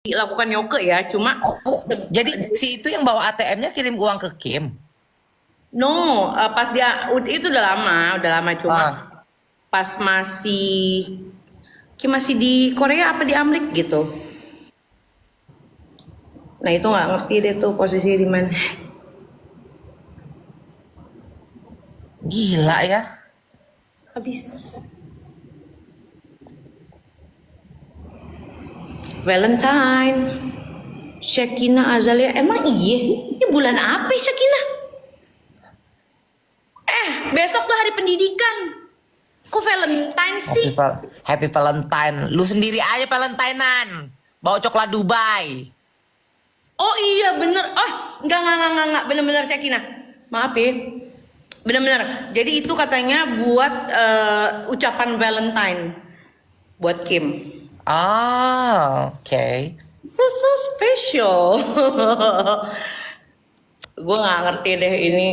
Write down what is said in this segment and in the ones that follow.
dilakukan Yoke ya, cuma Oh, jadi si itu yang bawa ATM-nya kirim uang ke Kim. no, pas dia itu udah lama cuma Ah, pas masih di Korea apa di Amerika gitu. Nah itu nggak ngerti deh tuh posisi di mana. gila ya. Habis Valentine, Shakina Azalia, emang iya? Ini bulan apa ya Shakina? Besok tuh hari pendidikan. Kok Valentine sih? Happy Valentine. Lu sendiri aja Valentinean. Bawa coklat Dubai. Oh iya bener. Oh enggak. Bener-bener Syakina. Maaf ya. Bener-bener. Jadi itu katanya buat ucapan Valentine. Buat Kim. Ah, oke. So special. Gue nggak ngerti deh ini.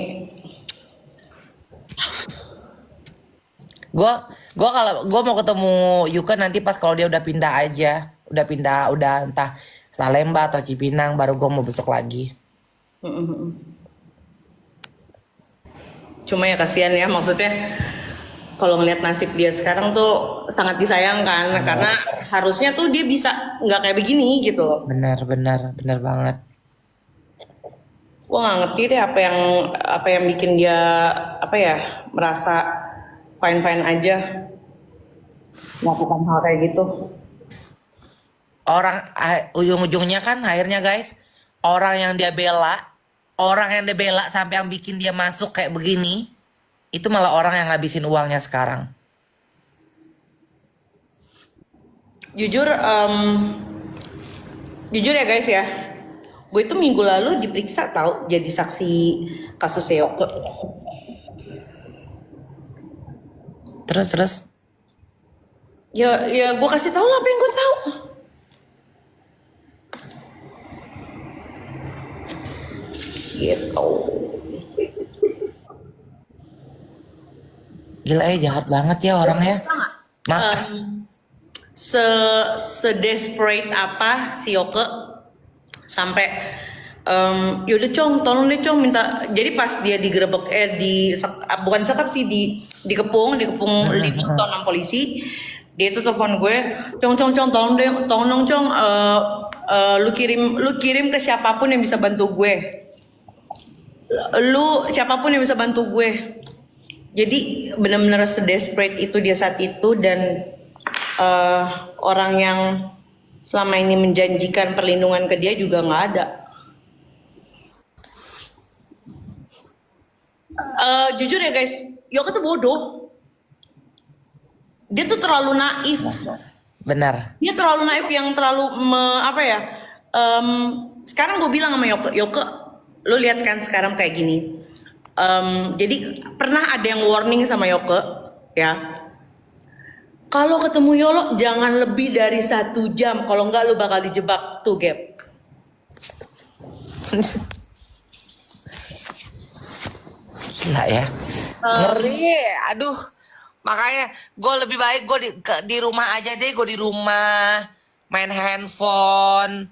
Gua kalau gua mau ketemu Yuka nanti pas kalau dia udah pindah aja. Udah pindah, udah entah Salemba atau Cipinang baru gua mau besok lagi. Cuma ya kasihan ya maksudnya. Kalau ngeliat nasib dia sekarang tuh sangat disayangkan karena harusnya tuh dia bisa nggak kayak begini gitu loh. Benar banget. Gue nggak ngerti deh apa yang bikin dia apa ya merasa fine fine aja melakukan hal kayak gitu. Ujung-ujungnya kan akhirnya guys, orang yang dia bela, orang yang dia bela sampai yang bikin dia masuk kayak begini, itu malah orang yang ngabisin uangnya sekarang. Jujur, jujur ya guys ya, gue itu minggu lalu diperiksa tahu jadi saksi kasus Seoke. Terus Ya gue kasih tahu lah apa yang gue tahu. Gitu. gila ya jahat banget ya orangnya. Mak, Em, se desperate apa si Yoke sampai yaudah Cong tolong deh Cong minta jadi pas dia digerebek bukan sekap sih dikepung lima atau enam polisi dia itu telepon gue Cong tolong dong Cong lu kirim ke siapapun yang bisa bantu gue siapapun yang bisa bantu gue jadi benar-benar sedesperate itu dia saat itu dan orang yang selama ini menjanjikan perlindungan ke dia juga nggak ada. Jujur ya guys, Yoka tuh bodoh. Dia tuh terlalu naif. benar. Dia terlalu naif yang terlalu apa ya? Sekarang gue bilang sama Yoke, lo lihat kan sekarang kayak gini. Jadi pernah ada yang warning sama Yoke, ya. Kalau ketemu Yolo jangan lebih dari 1 jam. Kalau enggak lu bakal dijebak tuh Gap. Gila ya. Ngeri. Aduh. Makanya gue lebih baik gue di rumah aja deh. Gue di rumah main handphone.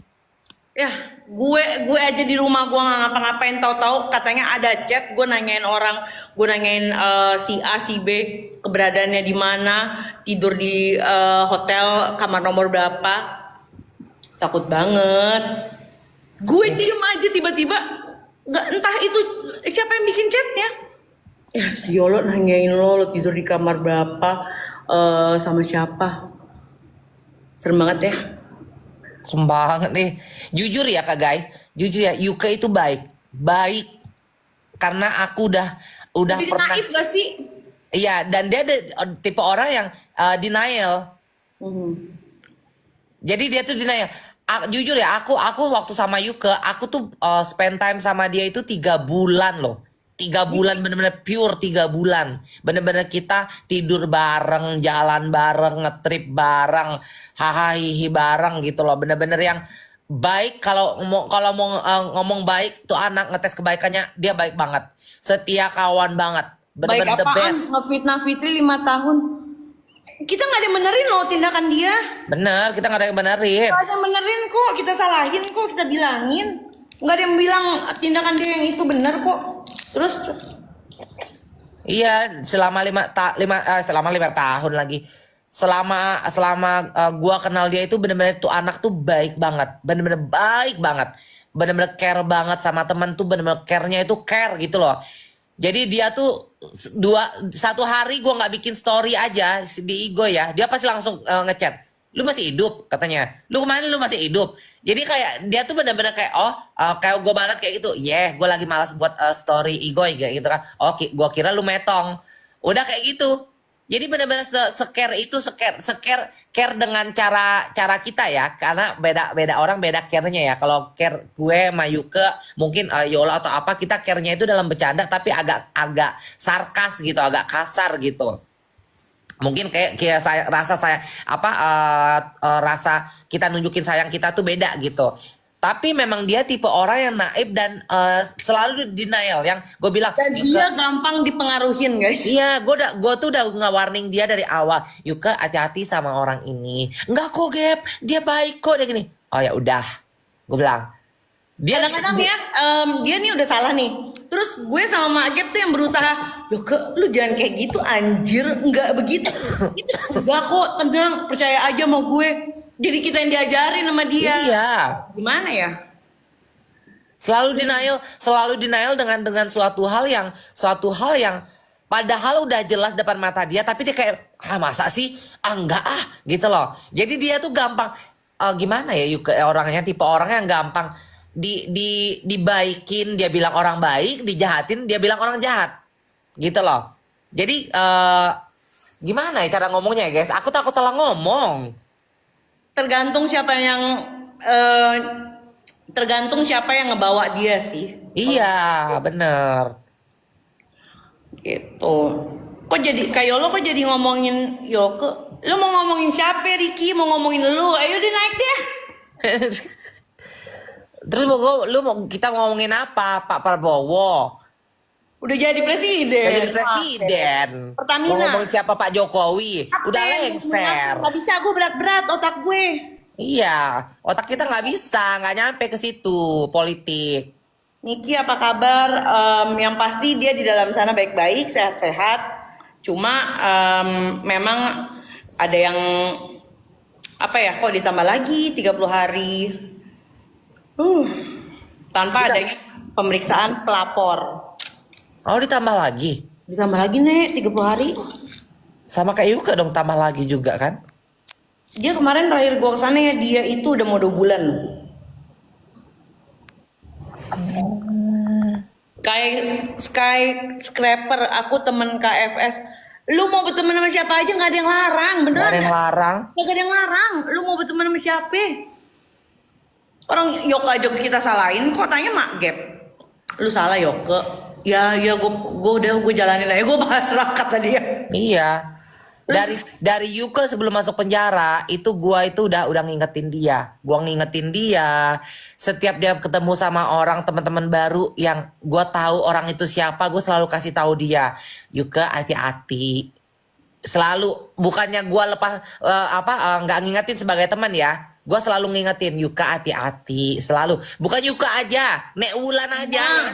Ya, gue aja di rumah gue nggak ngapa-ngapain tahu-tahu katanya ada chat, gue nanyain orang, gue nanyain si A si B keberadaannya di mana, tidur di hotel kamar nomor berapa, takut banget. Gue diem aja tiba-tiba, nggak entah itu siapa yang bikin chatnya. Ya si Yolo nanyain lo tidur di kamar berapa, sama siapa, serem banget ya. Serem banget nih. Jujur ya kak guys. Jujur ya Yuka itu baik. Baik. Karena aku udah Lebih pernah. naif gak sih? Iya. Dan dia ada tipe orang yang denial. Hmm. Jadi dia tuh denial. Jujur ya aku waktu sama Yuka. Aku tuh spend time sama dia itu 3 bulan loh. 3 bulan bener-bener pure 3 bulan. Bener-bener kita tidur bareng, jalan bareng, ngetrip bareng, hahaha hihi bareng gitu loh. Bener-bener yang baik kalau mau ngomong baik tuh anak ngetes kebaikannya dia baik banget. Setia kawan banget. Baik Bener-bener the apaan? best. Ngefitnah Fitri 5 tahun. Kita nggak ada yang benerin loh tindakan dia. Bener, kita nggak ada yang benerin. Nggak ada yang benerin kok, kita salahin kok, kita bilangin. Nggak ada yang bilang tindakan dia yang itu bener kok. Terus Iya, selama 5 tahun lagi. Selama gua kenal dia itu bener-bener tuh anak tuh baik banget, bener-bener baik banget, bener-bener care banget sama temen tuh, bener-bener care-nya itu care gitu loh. Jadi dia tuh satu hari gua nggak bikin story aja di Igo ya, dia pasti langsung ngechat, lu masih hidup katanya, lu kemana lu masih hidup. Jadi kayak dia tuh bener-bener kayak kayak gue balas kayak gitu, gue lagi malas buat story Igoy kayak gitu kan. Gue kira lu metong, udah kayak gitu. Jadi bener-bener se-care itu, care dengan cara kita ya, karena beda orang beda care-nya ya. Kalau care gue sama Yuke mungkin Yola atau apa, kita care-nya itu dalam bercanda tapi agak sarkas gitu, agak kasar gitu. Mungkin kayak rasa kita nunjukin sayang kita tuh beda gitu. Tapi memang dia tipe orang yang naif dan selalu denial. Yang gue bilang, dan dia gampang dipengaruhin guys. iya, gue tuh udah nge-warning dia dari awal. Yuka, hati-hati sama orang ini. Enggak kok, Gap, dia baik kok, dia gini. Oh ya udah, gue bilang. Kadang-kadang ya dia nih udah salah nih. Terus gue sama Mak Gap tuh yang berusaha, lu jangan kayak gitu anjir, enggak begitu. Itu enggak kok, tenang, percaya aja sama gue. Jadi kita yang diajarin sama dia. Iya. Gimana ya? Selalu denial dengan suatu hal yang padahal udah jelas depan mata dia, tapi dia kayak masa sih, enggak gitu loh. Jadi dia tuh gampang gimana ya, Yuka orangnya tipe orang yang gampang dibaikin dia bilang orang baik, dijahatin dia bilang orang jahat gitu loh. Jadi gimana ya cara ngomongnya ya guys, aku takut salah ngomong. Tergantung siapa yang ngebawa dia sih. Iya bener. Gitu. Kayak lo kok jadi ngomongin Yoke? Lo mau ngomongin siapa, Ricky? Mau ngomongin lu? Ayo deh naik deh. Terus kita ngomongin apa? Pak Prabowo Udah jadi presiden. jadi presiden. Pertamina. Mau ngomongin siapa Pak Jokowi? Udah lengser. Gak bisa, gue berat-berat otak gue. Iya, otak kita nggak bisa, nggak nyampe ke situ politik. Niki apa kabar? Yang pasti dia di dalam sana baik-baik, sehat-sehat. Cuma memang ada yang apa ya? Kok ditambah lagi 30 hari? Tanpa adanya pemeriksaan pelapor. Oh ditambah lagi? Ditambah lagi nih 30 hari. Sama kayak Yuka dong tambah lagi juga kan? Dia kemarin terakhir gua kesana ya, dia itu udah mau 2 bulan. Sky Scraper, aku temen KFS. Lu mau berteman sama siapa aja nggak ada yang larang, beneran? Nggak ada yang larang. Nggak ada yang larang. Lu mau berteman sama siapa? Orang Yoke aja kita salahin, kok tanya Mak Gap. Lu salah Yoke. Ya gue jalanin aja, gue bahas rakat tadi ya. Iya. Dari Yuka sebelum masuk penjara itu gua itu udah ngingetin dia. Gua ngingetin dia. Setiap dia ketemu sama orang teman-teman baru yang gua tahu orang itu siapa, gue selalu kasih tahu dia. Yuka hati-hati. Selalu bukannya gua lepas nggak ngingetin sebagai teman ya. Gua selalu ngingetin Yuka hati-hati selalu. Bukan Yuka aja, Nek Wulan aja,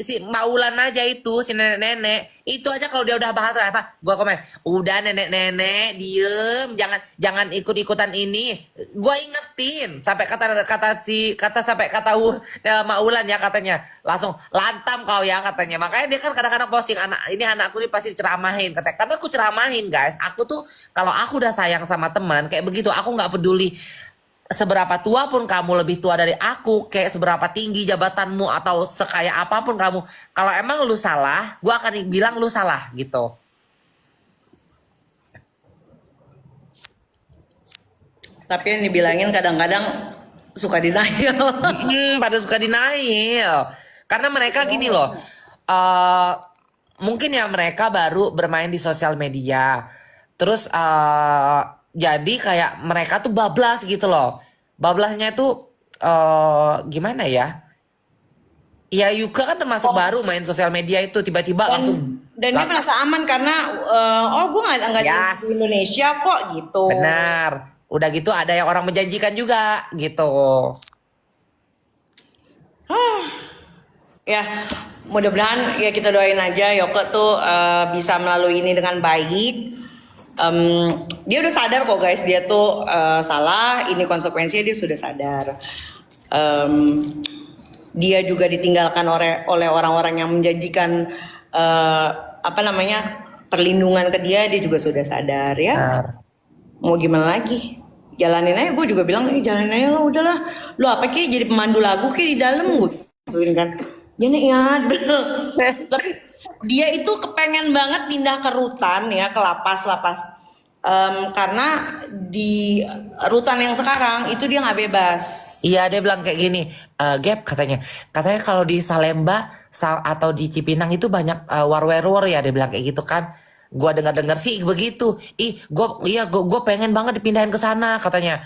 si Maulan aja itu si nenek-nenek. Itu aja kalau dia udah bahas apa, gua komen, udah nenek-nenek diem, jangan ikut-ikutan ini. Gua ingetin sampai kata Maulan ya katanya. Langsung lantam kau ya katanya. Makanya dia kan kadang-kadang posting anakku ini pasti diceramahin katanya. Karena aku ceramahin guys. Aku tuh kalau aku udah sayang sama teman kayak begitu, aku nggak peduli seberapa tua pun kamu, lebih tua dari aku, kayak seberapa tinggi jabatanmu atau sekaya apapun kamu, kalau emang lu salah, gue akan bilang lu salah gitu. Tapi yang dibilangin kadang-kadang suka denial. Pada suka denial karena mereka gini loh, mungkin ya mereka baru bermain di sosial media, terus jadi kayak mereka tuh bablas gitu loh. Bablasnya tuh gimana ya? Ya Yuka kan termasuk baru main sosial media itu, tiba-tiba langsung Dan dia merasa aman karena oh gue nggak Yes. di Indonesia kok gitu. Benar. Udah gitu ada yang orang menjanjikan juga gitu. Ya, mudah-mudahan ya kita doain aja Yoke tuh bisa melalui ini dengan baik. Dia udah sadar kok guys, dia tuh salah, ini konsekuensinya dia sudah sadar. Dia juga ditinggalkan oleh orang-orang yang menjanjikan apa namanya perlindungan ke dia juga sudah sadar ya. Benar. Mau gimana lagi? Jalanin aja, gue juga bilang jalanin aja lah, udahlah. Lu apa kayak jadi pemandu lagu kayak di dalam gue kan. Ya nih ya, tapi dia itu kepengen banget pindah ke rutan ya, ke lapas. Karena di rutan yang sekarang itu dia nggak bebas. Iya dia bilang kayak gini, Gap katanya kalau di Salemba atau di Cipinang itu banyak war ya dia bilang kayak gitu kan. Gua dengar sih begitu. Gua pengen banget dipindahin ke sana katanya.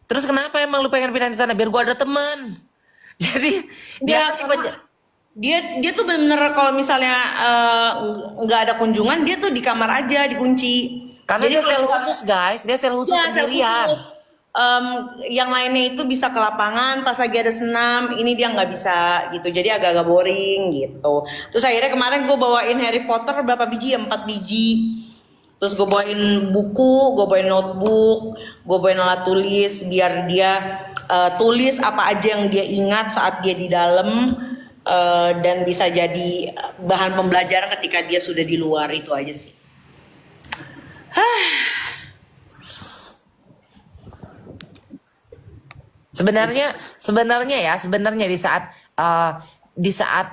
Terus kenapa emang lu pengen pindahin ke sana? Biar gua ada temen. Jadi Ya, dia kan tipe, dia tuh bener-bener kalau misalnya nggak ada kunjungan dia tuh di kamar aja dikunci. karena Jadi dia kalau sel misalnya- khusus guys, dia sel khusus Ya, sendirian. yang lainnya itu bisa ke lapangan pas lagi ada senam, ini dia nggak bisa gitu, jadi agak-agak boring gitu. Terus akhirnya kemarin gue bawain Harry Potter berapa biji? 4 biji. Terus gue bawain buku, gue bawain notebook, gue bawain alat tulis biar dia tulis apa aja yang dia ingat saat dia di dalam dan bisa jadi bahan pembelajaran ketika dia sudah di luar, itu aja sih. Sebenarnya di saat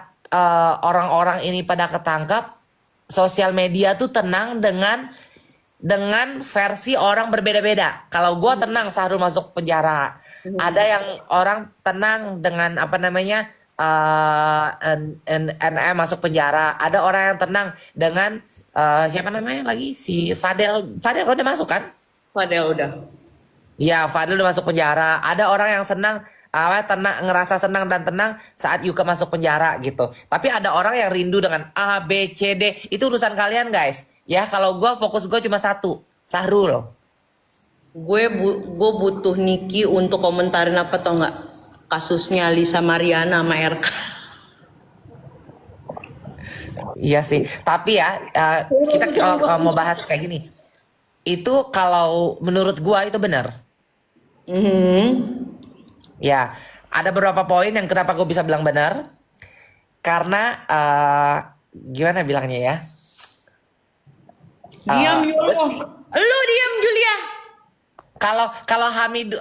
orang-orang ini pada ketangkap, sosial media tuh tenang dengan versi orang berbeda-beda. Kalau gua tenang Sahrul masuk penjara, ada yang orang tenang dengan apa namanya NM masuk penjara, ada orang yang tenang dengan siapa namanya lagi si Fadel kau udah masuk kan? Padahal udah. Ya, Fadil udah masuk penjara. Ada orang yang senang, ngerasa senang dan tenang saat Yuka masuk penjara gitu. Tapi ada orang yang rindu dengan A, B, C, D. Itu urusan kalian guys. Ya, kalau fokus gue cuma satu, Sahrul. Gue butuh Niki untuk komentarin apa tau nggak, kasusnya Lisa Mariana sama RK. Iya sih. Tapi ya, kita mau bahas kayak gini. Itu kalau menurut gua itu benar. Ya, ada beberapa poin yang kenapa gue bisa bilang benar. Karena gimana bilangnya ya? Diam Yolo. Lu diam Julia.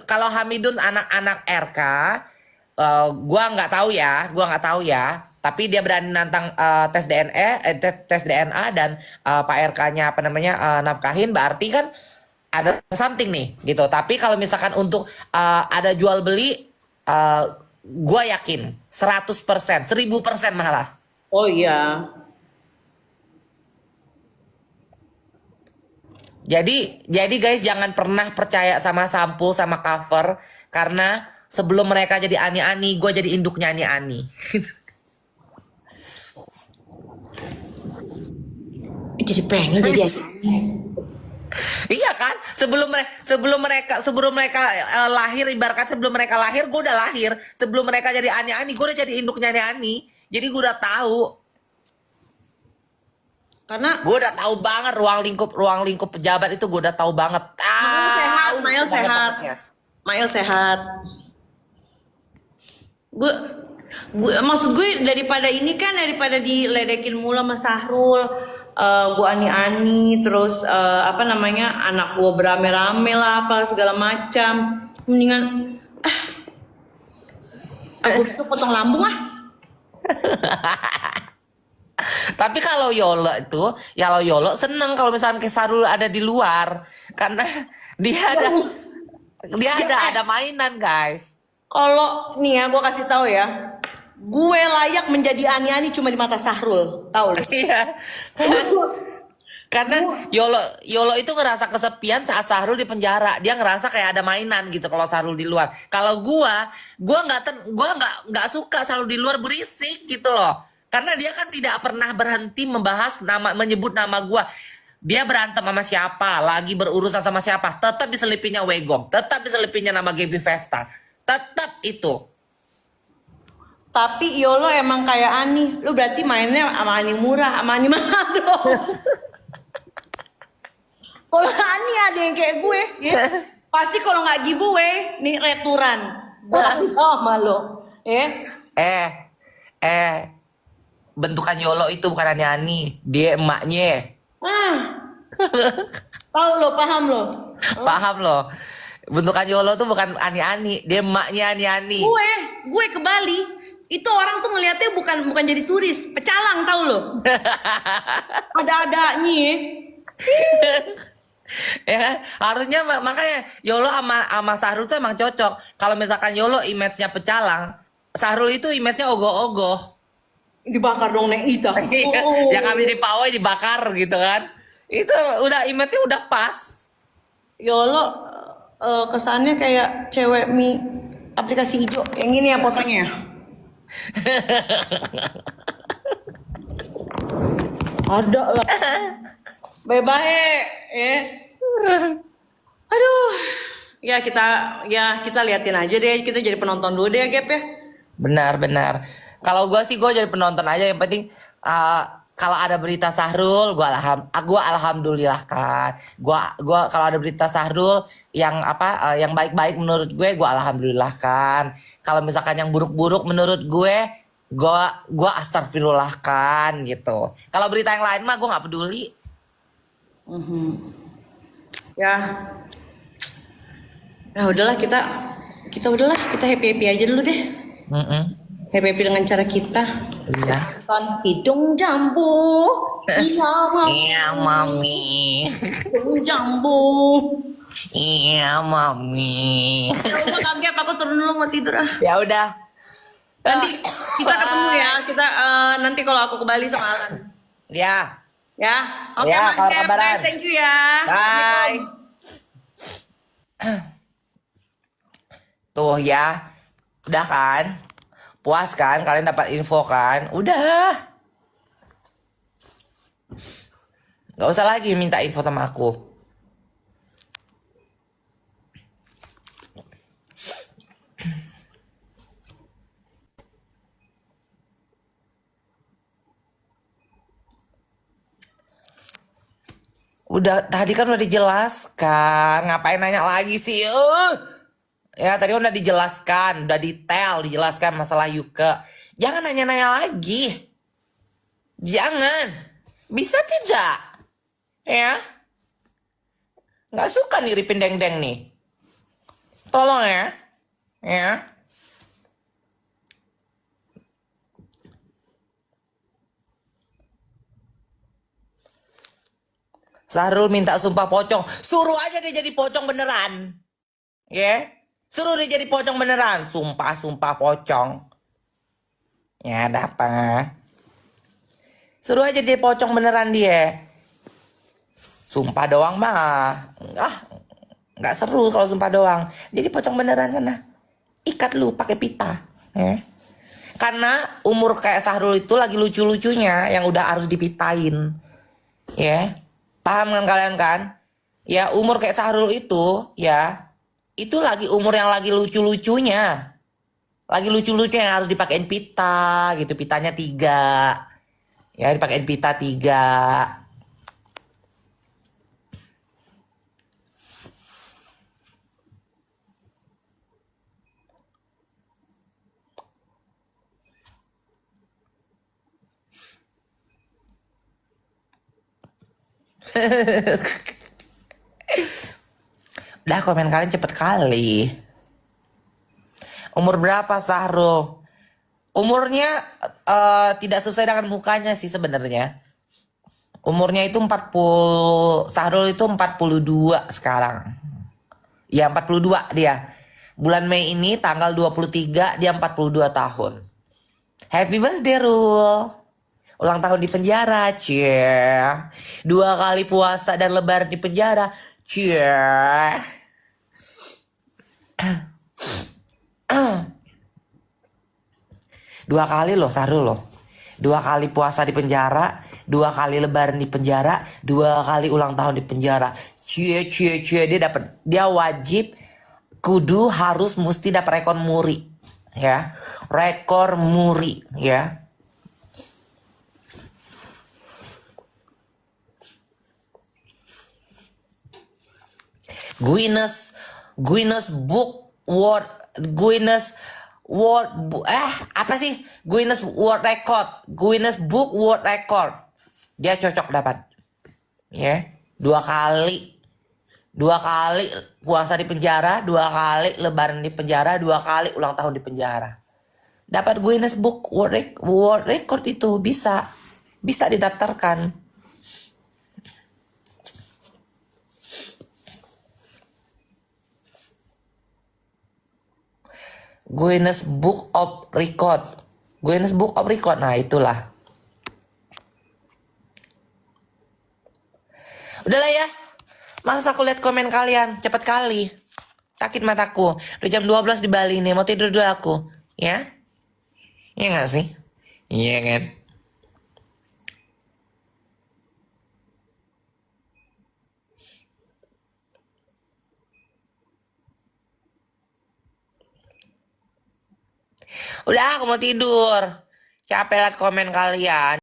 Kalau Hamidun anak-anak RK, gua nggak tahu ya. Tapi dia berani nantang tes DNA dan Pak RK-nya apa namanya nafkahin, berarti kan ada something nih gitu. Tapi kalau misalkan untuk ada jual beli, gua yakin 100%, 1000% malah. Oh iya. Jadi guys jangan pernah percaya sama sampul sama cover, karena sebelum mereka jadi ani-ani, gue jadi induknya ani-ani. Jadi pengen jadi Iya kan? Sebelum mereka lahir, ibaratkan sebelum mereka lahir gue udah lahir. Sebelum mereka jadi ani-ani, gue udah jadi induknya ani-ani. Jadi gue udah tahu. karena Gue udah tahu banget ruang lingkup pejabat itu, gue udah tahu banget. Mail sehat. Mail sehat. Gue maksud gue daripada diledekin mulu sama Sahrul, gue ani-ani terus apa namanya anak gue berame-rame lah apa segala macam, mendingan aku tuh potong lambung ah. Tapi kalau Yolo seneng kalau misalnya Sahrul ada di luar, karena dia ada mainan guys. Kalau nih ya gue kasih tahu ya, gue layak menjadi ani-ani cuma di mata Sahrul, tahu lu? Iya. Karena Yolo itu ngerasa kesepian saat Sahrul di penjara. Dia ngerasa kayak ada mainan gitu kalau Sahrul di luar. Kalau gua nggak suka Sahrul di luar, berisik gitu loh. Karena dia kan tidak pernah berhenti membahas menyebut nama gua. Dia berantem sama siapa, lagi berurusan sama siapa, tetap diselipinnya Wegong, tetap diselipinnya nama Gaby Vesta. Tetap itu. Tapi Yolo emang kayak Ani. Lu berarti mainnya sama Ani murah, sama Ani mahal dong. Kalau Ani ada yang kayak gue, ya. Pasti kalau nggak giveaway, nih returan. Gue sama lo, ya. Bentukan Yolo itu bukan Ani, dia emaknya. Tahu lo, paham lo. Paham loh. Bentukan Yolo tuh bukan Ani-Ani, dia emaknya Ani-Ani. Gue ke Bali, itu orang tuh ngeliatnya bukan jadi turis, pecalang tahu lo. Ada-adanya. Ya, harusnya makanya Yolo sama Sahrul tuh emang cocok. Kalau misalkan Yolo image-nya pecalang, Sahrul itu image-nya ogoh-ogoh. Dibakar dong Neng Ita. Yang kami di pawai dibakar gitu kan. Itu udah image-nya udah pas. Yolo kesannya kayak cewek mie aplikasi hijau. Yang ini ya fotonya. Ada lah. Bye-bye. Aduh. Ya kita liatin aja deh. Kita jadi penonton dulu deh, Gap ya. Benar. Kalau gue sih gue jadi penonton aja. Yang penting kalau ada berita Sahrul, gue alhamdulillah kan. Gua kalau ada berita Sahrul yang yang baik-baik menurut gue alhamdulillah kan. Kalau misalkan yang buruk-buruk menurut gue astagfirullah kan gitu. Kalau berita yang lain mah gue nggak peduli. Ya udahlah kita happy aja dulu deh. Happy dengan cara kita. Iya. Hidung jambu. Iya mami. Hidung jambu. Iya mami. Ya udah kaget, aku turun dulu mau tidur ah. Ya udah. Nanti kita ketemu ya. Kita nanti kalau aku ke Bali sama Alan. Ya. Ya. Oke, Ya, kalau Mas Gap. kabaran. Thank you ya. Bye. Tuh ya. Udah kan? Puas kan? Kalian dapat info kan? Udah. Gak usah lagi minta info sama aku. Udah, tadi kan udah dijelaskan. Ngapain nanya lagi sih? Ya, tadi udah dijelaskan, udah detail dijelaskan masalah Yuke. Jangan nanya-nanya lagi. Jangan. Bisa tidak? Ya. Nggak suka nih Ripin Deng-Deng nih. Tolong ya. Ya. Sahrul minta sumpah pocong. Suruh aja dia jadi pocong beneran. Ya. Suruh dia jadi pocong beneran. Sumpah pocong. Ya ada apa? Suruh aja dia pocong beneran dia. Sumpah doang mah. Nggak seru kalau sumpah doang. Jadi pocong beneran sana. Ikat lu pakai pita. Ya. Karena umur kayak Sahrul itu lagi lucu-lucunya yang udah harus dipitain. Ya. Paham kan kalian kan? Ya umur kayak Sahrul itu ya. Itu lagi umur yang lagi lucu-lucunya. Lagi lucu-lucunya yang harus dipakein pita gitu. Pitanya 3. Ya dipakein pita 3. Udah komen kalian cepet kali. Umur berapa Sahrul? Umurnya tidak sesuai dengan mukanya sih sebenarnya. Umurnya itu 40. Sahrul itu 42 sekarang. Ya 42 dia. Bulan Mei ini tanggal 23 dia 42 tahun. Happy birthday Rul. Ulang tahun di penjara, cie. 2 kali puasa dan lebaran di penjara, cie. 2 kali loh Sahrul loh. 2 kali puasa di penjara, 2 kali lebaran di penjara, 2 kali ulang tahun di penjara. Cie, dia wajib kudu harus mesti dapat rekor muri, ya. Rekor muri, ya. Guinness Book World Guinness apa sih? Guinness World Record. Guinness Book World Record. Dia cocok dapat. Ya. 2 kali. 2 kali puasa di penjara, 2 kali lebaran di penjara, 2 kali ulang tahun di penjara. Dapat Guinness Book World Record itu bisa didaftarkan. Guinness Book of Record. Guinness Book of Record. Nah, itulah. Udahlah ya. Males aku lihat komen kalian. Cepat kali. Sakit mataku. Udah jam 12 di Bali nih. Mau tidur dulu aku. Ya? Iya gak sih? Iya kan? Udah, aku mau tidur. Capek liat komen kalian.